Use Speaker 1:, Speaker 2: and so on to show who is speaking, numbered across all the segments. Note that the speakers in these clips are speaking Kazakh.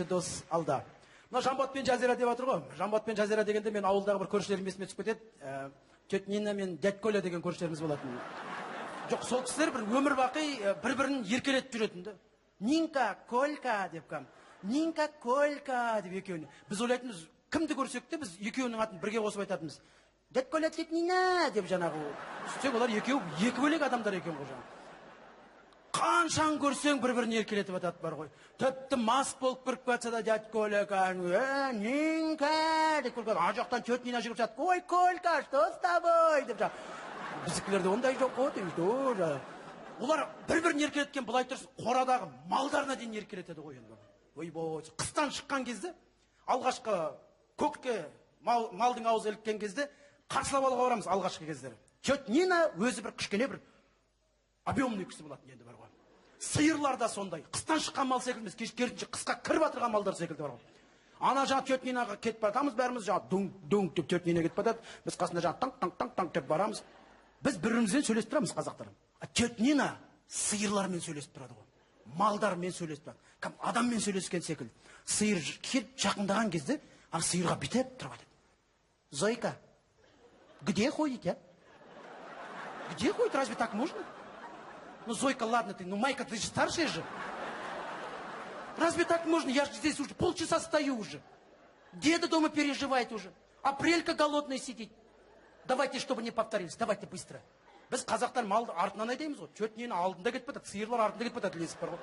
Speaker 1: дос алда. Мына Жамбат пен Жазира деп жатыр ғой. Жамбат пен Жазира дегенде мен ауылдағы бір көршілерім есіме түсіп кетеді. Тет Нина мен дядь Коля деген көршілеріміз болатын. Жоқ, сол кісілер бір өмір бақи бір-бірін еркелетіп жүретін да. Нинка, Колька деп кам. Нинка, Колька деп екеуіне. Біз ойлайтынбыз, кімді көрсек те біз екеуінің атын бірге қосып айтатынбыз. Дядь Коля, тет Нина деп жаңағы. Сөйтсек олар екеу екі бөлек адамдар екен ғой жаңағы. Қаншан көрсең бір-бірін еркелетіп атады бар ғой. Тіпті мас болып кіріп кетсе да дядь Коля Нинка деп көрген. Ар жақтан тет Нина жүгіріп жатады. Ой, Колька, что с тобой деп жаңағы. Біздікілерде ондай жоқ қой дейміз. Олар бір-бірін еркелеткен былай тұрсын, қорадағы малдарына дейін еркелетеді ғой енді. Ойбой, қыстан шыққан кезде, алғашқы көкке малдың аузы іліккен кезде қарсылап алуға барамыз алғашқы кездері. Тет Нина өзі бір кішкене бір объемный кісі болатын енді бар ғой. Сиырлар да сондай. Қыстан шыққан мал секілді, керісінше қысқа кіріп жатырған малдар секілді бар ғой. Ана жаңа тет Нинаға кетіп барамыз, бәріміз жаңа дуң деп тет Нина кетіп батады. Біз қасында жаңа танк деп барамыз. Біз бір-бірімізбен сөйлесіп тұрамыз қазақтар. Тет Нина сиырлармен сөйлесіп тұрады ғой. Малдармен сөйлесіп тұрады. Кім адаммен сөйлескен секілді. Сиыр келіп жақындаған кезде, ана сиырға бітеп тұрып айтады. Зойка, где ходите? Где ходит? Разве так можно? Ну, Зойка, ладно ты, ну, Майка, ты же старшая же. Разве так можно? Я же здесь уже полчаса стою уже. Деда дома переживает уже. Апрелька голодная сидит. Давайте, чтобы не повторились, давайте быстро. Біз қазақтар малды артынан айтаймыз ғой. Тет Нина алдында кетіп батады, сиырлар артында кетіп батады, лесіп бар ғой.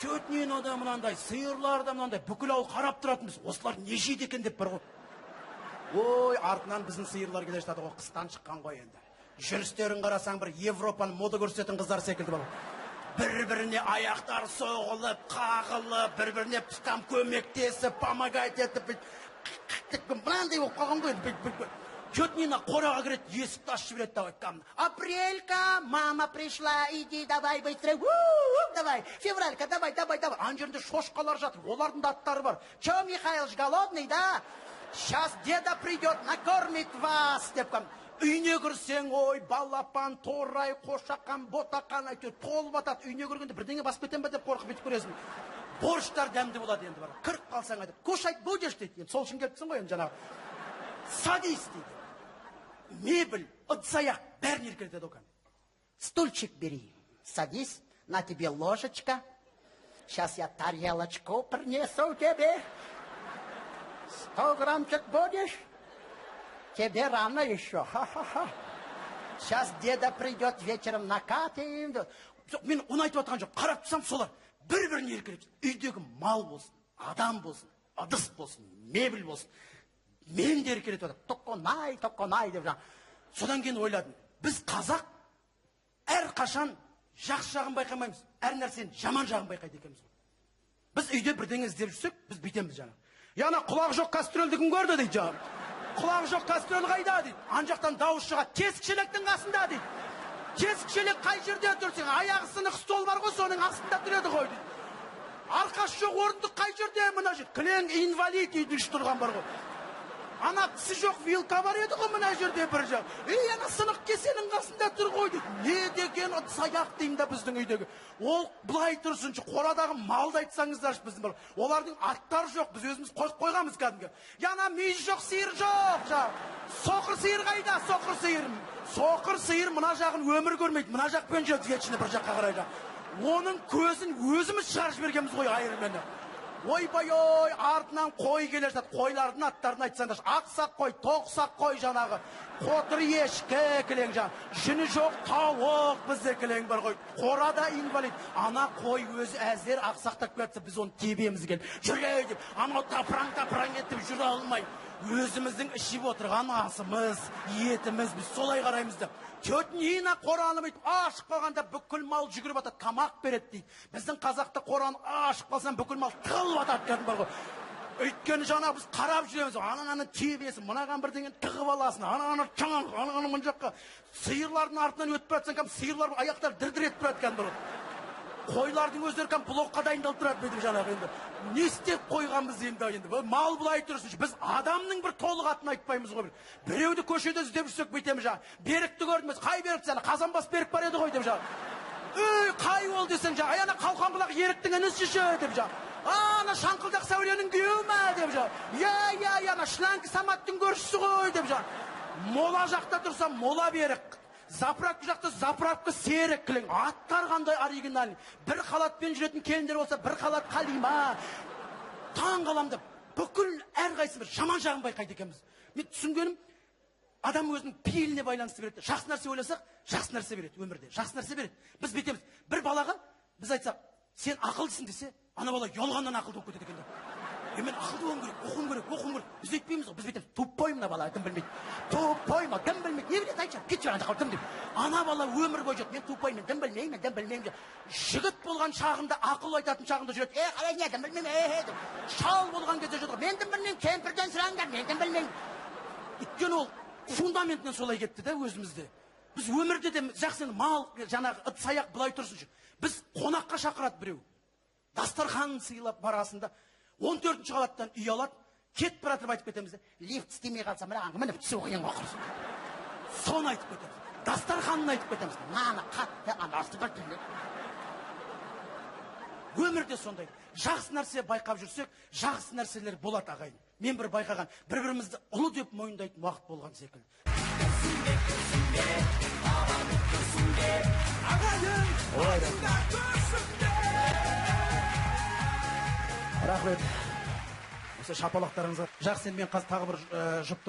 Speaker 1: Тет Нина да мынандай, сиырлар да мынандай, бүкіл ауыл қарап тұратынбыз. Осылар не жейді екен деп бар ғой. Ой, артынан біздің сиырлар келе жатады ғой, қыстан шыққан ғой енді. Жүрістерін қарасаң бір Европаны мода көрсететін қыздар секілді бар. Бір-біріне аяқтар соғылып, қағылып, бір-біріне там көмектесіп, помогать етіп, мынандай болып қалған ғой. Тет Нина қораға кіреді, есікті ашып жібереді деп айтқан. Апрелька, мама пришла, иди, давай быстро, давай, февралька, давай. Ан жерінде шошқалар жатыр, олардың да аттары бар. Че, Михайлович, голодный, да? Сейчас деда придет, накормит вас, деп кам. Үйіне кірсең, ой, балапан, торай, қошақан, ботақан, әйтеуір толып атады. Үйіне кіргенде бірдеңе басып кетем бе деп қорқып бүйтіп көресің. Борщтар дәмді болады енді бар. Кіріп қалсаң айтады, кушать будешь дейді. Енді сол үшін келіпсің ғой енді жаңағы. Садись дейді. Мебель, ыдыс-аяқ бәрін еркелетеді оған. Стульчик бери, садись, на тебе ложечка. Сейчас я тарелочку принесу тебе. 100 граммчик будешь? Тебе рано еще, ха-ха-ха. Сейчас деда придет вечером накатим. Мен оны айтып отқан жоқ, қарап тұрсам солар бір-бірін еркелеп. Үйдегі мал болсын, адам болсын, ыдыс болсын, мебель болсын. Мен де еркелетіп отыр. Тоқонай деп жаңа. Содан кейін ойладым. Біз қазақ әр қашан жақсы жағын байқамаймыз. Әр нәрсенің жаман жағын байқайды екенбіз. Біз үйде бірдеңе іздеп жүрсек, біз бүйтеміз жаңа. Яна құлақ жоқ кастрөлді кім көрді дейді жаңа. Құлақ жоқ кастрөл қайда дейді. Ан жақтан дауыс шығады. Тесік шелектің қасында дейді. Тесік шелек қай жерде тұрсың? Аяғы сынық стол бар ғой, соның астында тұрады ғой дейді. Арқасы жоқ орындық қай жерде? Мына жер кілең инвалид үйдің тұрған бар ғой. Ана тісі жоқ вилка бар еді ғой мына жерде бір жақ. Ана сынық кесенің қасында тұр ғой дейді. Не деген ыдыс-аяқ деймін да біздің үйдегі. Ол былай тұрсыншы, қорадағы малды айтсаңыздаршы біздің бар. Олардың аттары жоқ, біз өзіміз қойғанбыз кәдімгі. Ана мүйіз жоқ, сиыр жоқ. Соқыр сиыр қайда? Соқыр сиыр. Соқыр сиыр мына жағын өмір көрмейді. Мына жақпен жүреді вечный бір жаққа қарайды. Оның көзін өзіміз шығарып жібергенбіз ғой айырмені. Ойбай-ой, артынан қой келе жатады. Қойлардың аттарын айтсаңдар, ақсақ қой, тоқсақ қой жаңағы. Қотыр ешкі кілең жаңағы. Жүні жоқ тауық бізде кілең бар ғой. Қорада инвалид. Ана қой өзі әзер ақсақтап кетсе, біз оны тебеміз келіп. Жүре деп, анау тапраң етіп жүре алмай. Өзіміздің ішіп отырған асымыз, етіміз, біз солай қараймыз деп. Тет Нина қораны бүйтіп ашық қалғанда бүкіл мал жүгіріп атады, тамақ береді дейді. Біздің қазақта қораны ашық қалсан бүкіл мал тығылып атады кәдім бар ғой. Өйткені жаңа біз қарап жүреміз, ананы тебесін, мынаған бірдеңені тығып аласың, ананы чаңан, ананы мын жаққа. Сиырлардың артынан өтіп жатсаң кәдім сиырлар аяқтар дір-дір етіп тұрады кәдім бар ғой. Қойлардың өздері кәдім блокқа дайындалып тұрады бүйтіп жаңағы енді. Не істеп қойғанбыз енді. Мал былай тұрсын. Біз адамның бір толық атын айтпаймыз ғой. Біреуді көшеде іздеп жүрсек бүйтеміз жаңа. Берікті көрдім, қай берікті сәлі? Қазанбас берік бар еді ғой деп жаңа. Қай ол десең жаңа. Аяна қалқан бұлақ еріктің інісі деп жаңа. ана шаңқылдақ сәуленің күйеуі ма деп жа. Я, ана шланг саматтың көршісі ғой деп жа. Мола жақта тұрса мола берік. Заправка жақта заправка серік кілең. Аттар қандай оригинальный. Бір халатпен жүретін келіндер болса бір халат қалима. Таң қаламды. Бүкіл әрқайсы бір жаман жағын байқайды екенбіз. Мен түсінгенім, адам өзінің пейіліне байланысты береді. Жақсы нәрсе ойласақ, жақсы нәрсе береді өмірде. Жақсы нәрсе береді. Біз бетеміз. Бір балаға біз айтсақ, сен ақылдысың десе, ана бала ұялғаннан ақылды болып кетеді екен. Мен ақылды болуым керек, оқуым керек. Біз айтпаймыз ғой, біз бетеміз. Тупой мына бала, кім білмейді. Тупой ма, кім білмейді. Не біледі айтшы, кетші ана жаққа, кім деп. Ана бала өмір бойы жүреді. Мен тупоймын, кім білмеймін. Жігіт болған шағында, ақыл айтатын шағында жүреді. Қалай не, кім білмеймін, шал болған кезде жүреді. Мен кім білмеймін, кемпірден сұраңдар, мен кім білмеймін. Өйткені ол фундаментінен солай кетті да өзімізде. Біз өмірде де жақсы мал, жаңағы ыдыс аяқ былай тұрсыншы. Біз қонаққа шақырады біреу. Дастархан сыйлап барасында 14-ші қабаттан үй алады, кет баратып айтып кетеміз. Лифт істемей қалса, мынаған мініп түсу қиын қоқырсын. Соны айтып кетеміз. Дастарханын айтып кетеміз. Наны қатты анасы бір түрлі. Өмірде сондай. Жақсы нәрсе байқап жүрсек, жақсы нәрселер болады ағайын. Мен бір байқаған, бір-бірімізді ұлы деп мойындайтын уақыт болған секілді. Рахмет. Осы шапалақтарыңызға. Жақсы, мен қазір тағы бір жұпты